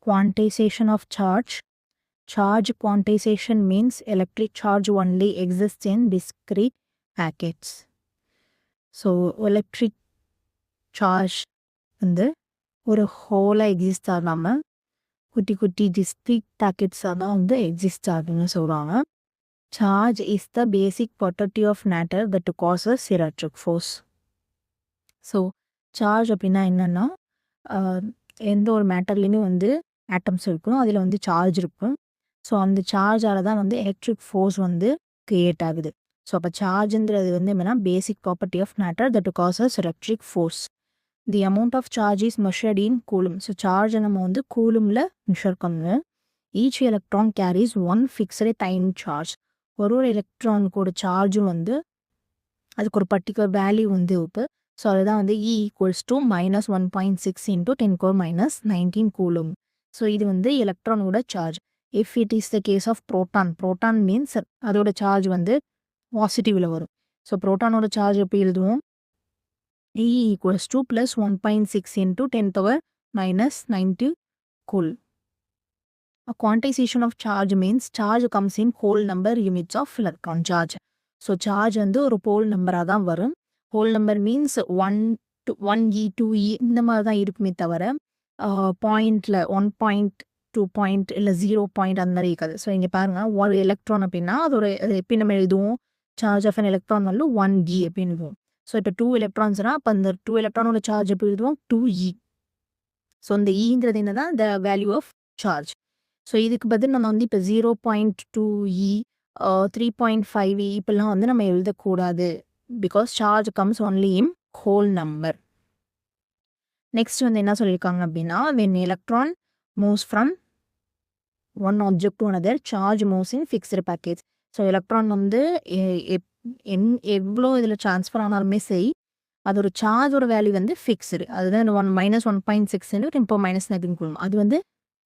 quantization of charge. Charge quantization means electric charge only exists in discrete packets. So electric charge வந்து ஒரு ஹோலாக exist ஆகாமல் குட்டி குட்டி discrete பேக்கெட்ஸாக தான் வந்து எக்ஸிஸ்ட் ஆகுதுன்னு சொல்கிறாங்க. Charge is the basic property of matter that causes electric force. So charge அப்படின்னா என்னென்னா எந்த ஒரு மேட்டர்லேயும் வந்து ஆட்டம்ஸ் இருக்கும், அதில் வந்து சார்ஜ் இருக்கும். ஸோ அந்த சார்ஜால் தான் வந்து எலக்ட்ரிக் ஃபோர்ஸ் வந்து க்ரியேட் ஆகுது. ஸோ அப்போ சார்ஜுன்றது வந்து என்னென்னா basic property of matter that causes electric force. The amount of charge is measured in coulomb. So சார்ஜை நம்ம வந்து கூலுமில் மெஷர் பண்ணுவோம். Each electron carries one fixed time charge. ஒரு எலக்ட்ரானுக்கோட சார்ஜும் வந்து அதுக்கு ஒரு பர்டிகுலர் வேல்யூ வந்து இருக்குது. ஸோ அதுதான் வந்து E ஈக்குவல்ஸ் டு -1.6 × 10⁻19 கூலும். ஸோ இது வந்து எலக்ட்ரானோட charge. If it is the case of proton means அதோட சார்ஜ் வந்து பாசிட்டிவில் வரும். ஸோ ப்ரோட்டானோட சார்ஜ் எப்படி எழுதுவோம்? E equals to +1.6 × 10⁻19 cool. A quantization of charge means charge comes in whole number units of electron charge. So charge வந்து ஒரு போல் நம்பராக தான் வரும். Whole number means 1E 2E இந்த மாதிரி தான் இருக்குமே தவிர பாயிண்டில் 1.2 பாயிண்ட் இல்லை 0 பாயிண்ட் அந்த மாதிரி இருக்காது. ஸோ இங்கே பாருங்கள், ஒரு எலக்ட்ரான் அப்படின்னா அதோட எப்படி நம்ம எழுதுவோம்? சார்ஜ் ஆஃப் அன் எலக்ட்ரான் வந்து 1E அப்படின்னு எழுதுவோம். ஸோ இப்போ 2 எலக்ட்ரான்ஸ்னால் அப்போ அந்த 2 எலக்ட்ரானோட சார்ஜ் எப்படி எழுதுவோம்? 2E. ஸோ இந்த ஈன்றது என்ன தான்? The value of charge. So இதுக்கு பதில் நம்ம வந்து இப்போ 0.2E 3.5E இப்பெல்லாம் வந்து நம்ம எழுதக்கூடாது. Because charge comes only in whole number. Next வந்து என்ன சொல்லியிருக்காங்க அப்படின்னா, when electron moves from one object to another, charge moves in fixed packets. So electron வந்து எவ்வளோ இதில் ட்ரான்ஸ்ஃபர் ஆனாலுமே சரி, அதோட சார்ஜோட வேல்யூ வந்து ஃபிக்ஸ்டு. அதுதான் -1.6 × 10⁻19 கூலும். அது வந்து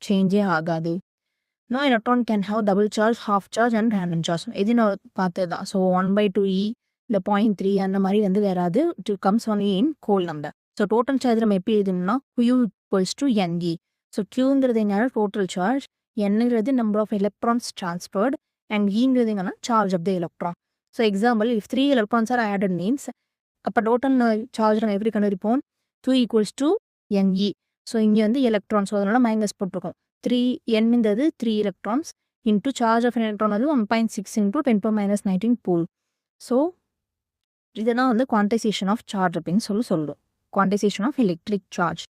சேஞ்சே ஆகாது. No electron can have double charge, half charge and random charge. இது நான் பார்த்தது தான். ஸோ 1/2E இல்லை 0.3 அந்த மாதிரி வந்து வராது. It comes only in whole number. So total charge நம்ம எப்படி எழுதணும்னா Q equals to NE. So Qங்கிறது என்னன்னா டோட்டல் சார்ஜ், Nங்கிறது number of electrons transferred and Eங்கிறது என்னன்னா charge of the electron. So example, if 3 electrons are added means அப்போ total charge நம்ம எப்படி கண்டுபிடிப்போம்? Q equals to NE. So இங்கே வந்து எலக்ட்ரான்ஸ், அதனால மைனஸ் போட்டிருக்கோம். 3 Nங்கிறது 3 electrons into charge of electron வந்து 1.6 × 10⁻19 கூல். ஸோ இதெல்லாம் வந்து குவான்டைசேஷன் ஆஃப் சார்ஜ் அப்படின்னு சொல்லுவோம். Quantization of electric charge.